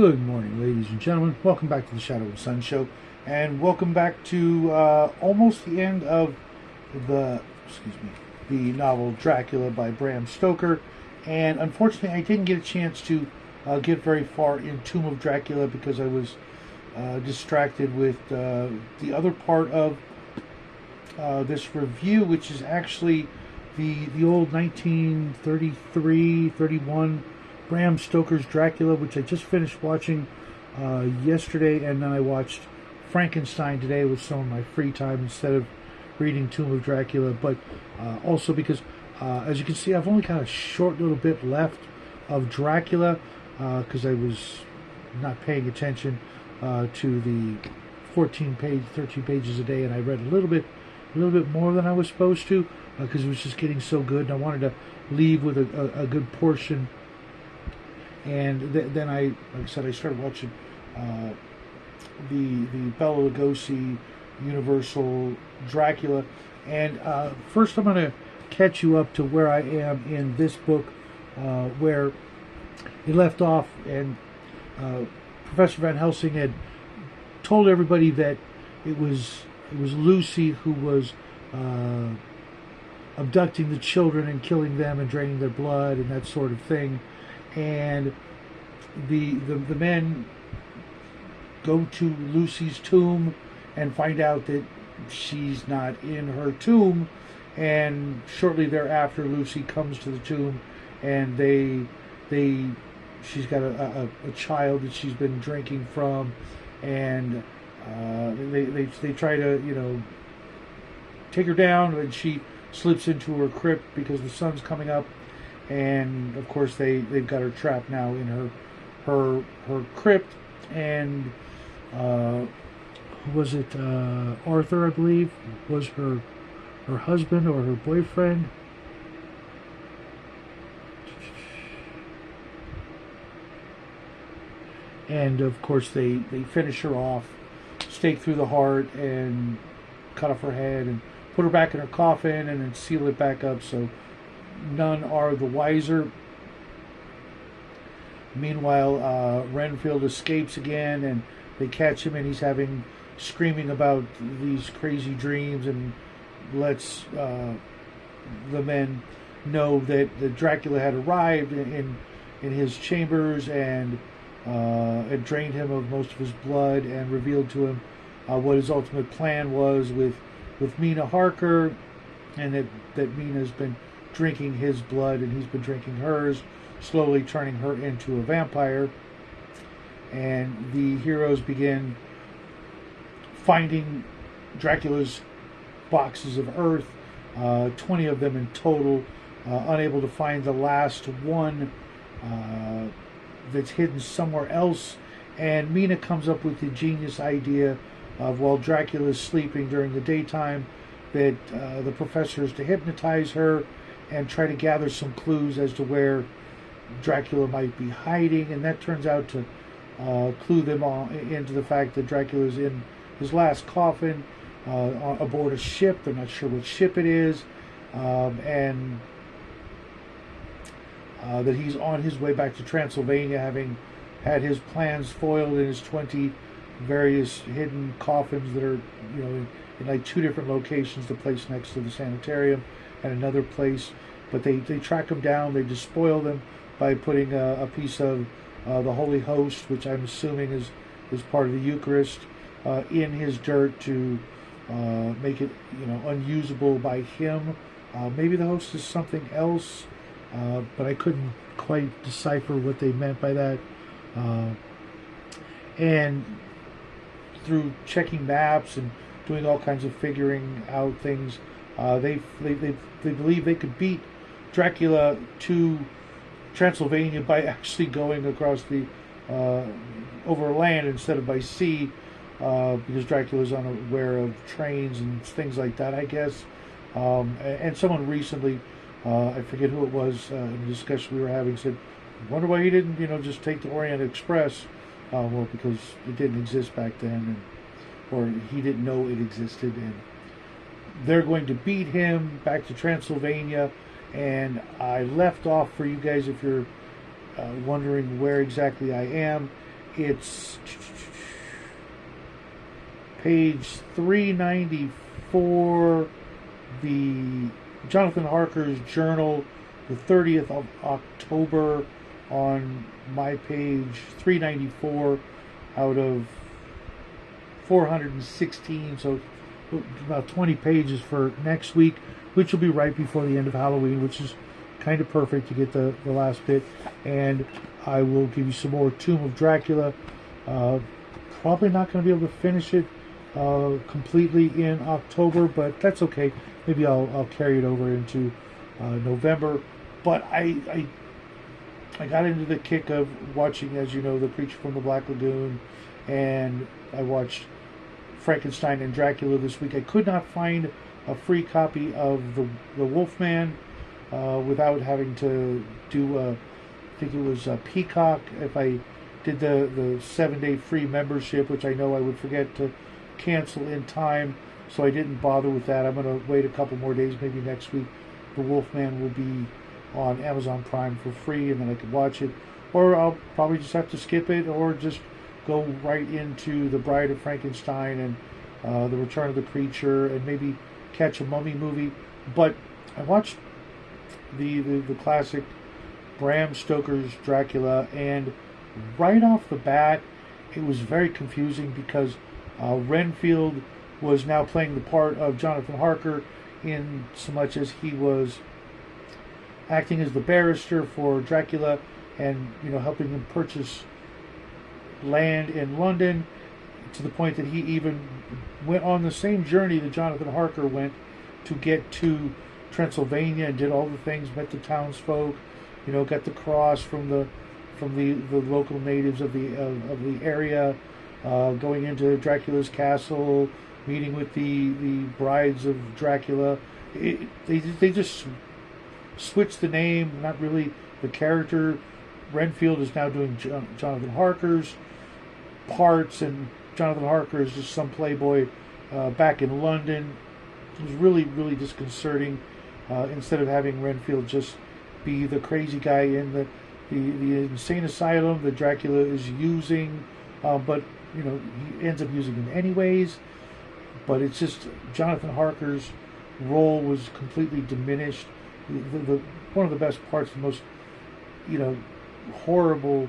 Good morning, ladies and gentlemen. Welcome back to the Shadow and Sun Show, and welcome back to almost the end of the novel Dracula by Bram Stoker. And unfortunately, I didn't get a chance to get very far in Tomb of Dracula because I was distracted with the other part of this review, which is actually the old 1933-31 Bram Stoker's Dracula, which I just finished watching yesterday, and then I watched Frankenstein today with some of my free time instead of reading Tomb of Dracula. But also because, as you can see, I've only got a short little bit left of Dracula because I was not paying attention to the 13 pages a day, and I read a little bit more than I was supposed to because it was just getting so good, and I wanted to leave with a good portion. And then like I said, I started watching the Bela Lugosi Universal Dracula. And first I'm going to catch you up to where I am in this book, where he left off, and Professor Van Helsing had told everybody that it was Lucy who was abducting the children and killing them and draining their blood and that sort of thing. And the men go to Lucy's tomb and find out that she's not in her tomb, and shortly thereafter Lucy comes to the tomb, and she's got a child that she's been drinking from, and they try to take her down, and she slips into her crypt because the sun's coming up. And of course they've got her trapped now in her crypt. And was it Arthur, I believe, was her husband or her boyfriend? And of course they finish her off, stake through the heart and cut off her head and put her back in her coffin and then seal it back up so none are the wiser. Meanwhile, Renfield escapes again, and they catch him, and he's screaming about these crazy dreams, and lets the men know that Dracula had arrived in his chambers and had drained him of most of his blood, and revealed to him what his ultimate plan was with Mina Harker, and that Mina's been drinking his blood and he's been drinking hers, slowly turning her into a vampire. And the heroes begin finding Dracula's boxes of earth, 20 of them in total, unable to find the last one that's hidden somewhere else. And Mina comes up with the genius idea of, while Dracula is sleeping during the daytime, that the professor is to hypnotize her and try to gather some clues as to where Dracula might be hiding. And that turns out to clue them all into the fact that Dracula is in his last coffin aboard a ship. They're not sure what ship it is, and that he's on his way back to Transylvania, having had his plans foiled in his 20 various hidden coffins that are, in like 2 different locations, the place next to the sanitarium and another place. But they track him down, they despoil them by putting a piece of the Holy Host, which I'm assuming is part of the Eucharist, in his dirt to make it unusable by him. Maybe the host is something else, but I couldn't quite decipher what they meant by that. And through checking maps and doing all kinds of figuring out things, they believe they could beat Dracula to Transylvania by actually going across the over land instead of by sea, because Dracula is unaware of trains and things like that, I guess. And someone recently, I forget who it was, in the discussion we were having, said, I wonder why he didn't just take the Orient Express. Well, because it didn't exist back then, or he didn't know it existed. And they're going to beat him back to Transylvania. And I left off for you guys, if you're wondering where exactly I am, It's page 394, the Jonathan Harker's journal, the 30th of October, on my page 394 out of 416, so about 20 pages for next week, which will be right before the end of Halloween, which is kind of perfect to get the last bit. And I will give you some more Tomb of Dracula. Probably not going to be able to finish it completely in October, but that's okay. Maybe I'll carry it over into November. But I got into the kick of watching, as you know, The Creature from the Black Lagoon, and I watched Frankenstein and Dracula this week. I could not find a free copy of the Wolfman without having to do I think it was Peacock. If I did the 7-day free membership, which I know I would forget to cancel in time, so I didn't bother with that. I'm going to wait a couple more days, maybe next week. The Wolfman will be on Amazon Prime for free, and then I could watch it, or I'll probably just have to skip it, or just go right into The Bride of Frankenstein and The Return of the Creature, and maybe catch a Mummy movie. But I watched the classic Bram Stoker's Dracula, and right off the bat, it was very confusing because Renfield was now playing the part of Jonathan Harker, in so much as he was acting as the barrister for Dracula, and helping him purchase land in London, to the point that he even went on the same journey that Jonathan Harker went to get to Transylvania, and did all the things, met the townsfolk, got the cross from the local natives of the area, going into Dracula's castle, meeting with the brides of Dracula. They just switched the name, not really the character. Renfield is now doing Jonathan Harker's parts, and Jonathan Harker is just some playboy back in London. It was really, really disconcerting. Instead of having Renfield just be the crazy guy in the insane asylum that Dracula is using, but he ends up using him anyways. But it's just Jonathan Harker's role was completely diminished. The one of the best parts, the most horror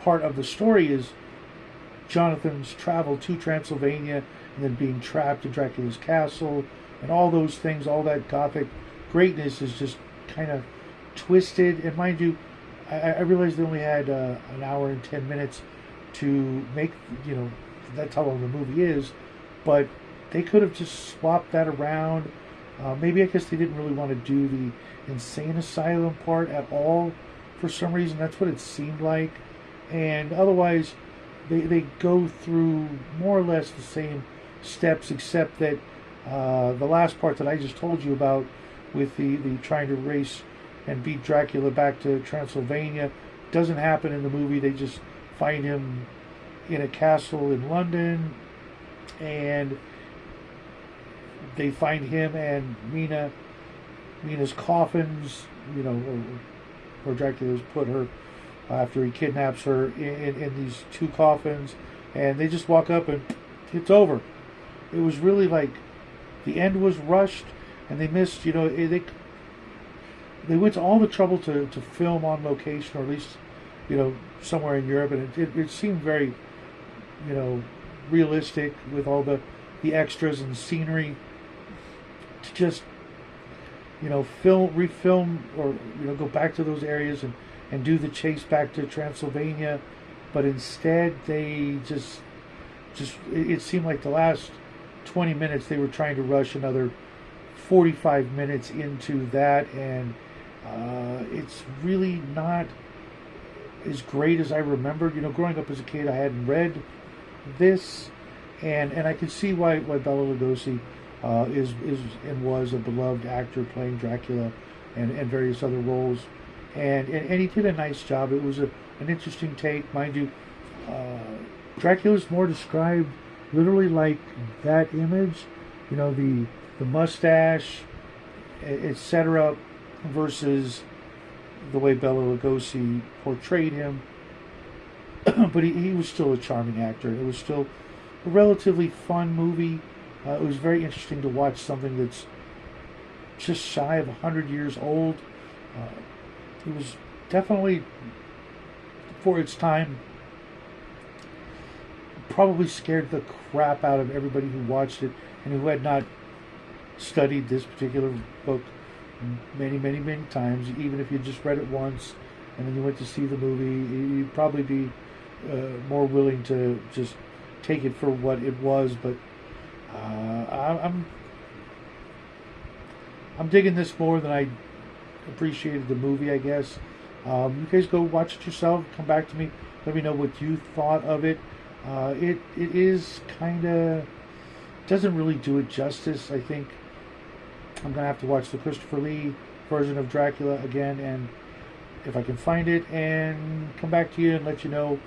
part of the story is Jonathan's travel to Transylvania, and then being trapped in Dracula's castle, and all those things. All that gothic greatness is just kind of twisted. And mind you, I realized they only had an hour and 10 minutes to make, that's how long the movie is, but they could have just swapped that around. Maybe I guess they didn't really want to do the insane asylum part at all for some reason. That's what it seemed like. And otherwise, they go through more or less the same steps, except that the last part that I just told you about, with the trying to race and beat Dracula back to Transylvania, doesn't happen in the movie. They just find him in a castle in London, and they find him and Mina's coffins, where Dracula's put her after he kidnaps her in these two coffins, and they just walk up and it's over. It was really like the end was rushed, and they missed, they went to all the trouble to film on location, or at least, somewhere in Europe, and it seemed very, realistic with all the extras and scenery, to just, refilm, or, go back to those areas and do the chase back to Transylvania. But instead, they just it seemed like the last 20 minutes they were trying to rush another 45 minutes into that, and it's really not as great as I remembered. Growing up as a kid, I hadn't read this, and I can see why Bela Lugosi is and was a beloved actor playing Dracula and various other roles, and he did a nice job. It was an interesting take, mind you. Dracula's more described literally like that image, the mustache, etc., versus the way Bela Lugosi portrayed him, but he was still a charming actor. It was still a relatively fun movie. It was very interesting to watch something that's just shy of 100 years old. It was definitely, for its time, probably scared the crap out of everybody who watched it and who had not studied this particular book many, many, many times. Even if you just read it once and then you went to see the movie, you'd probably be more willing to just take it for what it was. But I'm digging this more than I appreciated the movie, I guess. You guys go watch it yourself. Come back to me. Let me know what you thought of it. It is kind of, doesn't really do it justice. I think I'm gonna have to watch the Christopher Lee version of Dracula again, and if I can find it, and come back to you and let you know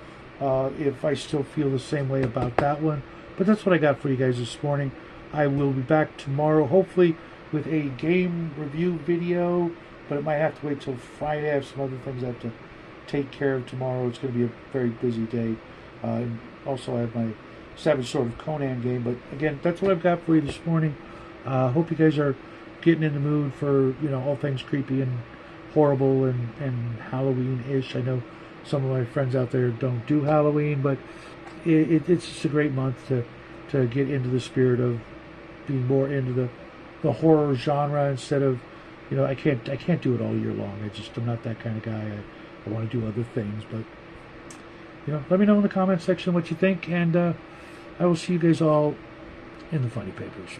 if I still feel the same way about that one. But that's what I got for you guys this morning. I will be back tomorrow, hopefully with a game review video, but it might have to wait till Friday. I have some other things I have to take care of tomorrow. It's going to be a very busy day. And also, I have my Savage Sword of Conan game. But again, that's what I've got for you this morning. Hope you guys are getting in the mood for, all things creepy and horrible and Halloween-ish. I know some of my friends out there don't do Halloween, but it's just a great month to get into the spirit of being more into the horror genre instead of, I can't do it all year long. I'm not that kind of guy. I want to do other things, but let me know in the comment section what you think, and I will see you guys all in the funny papers.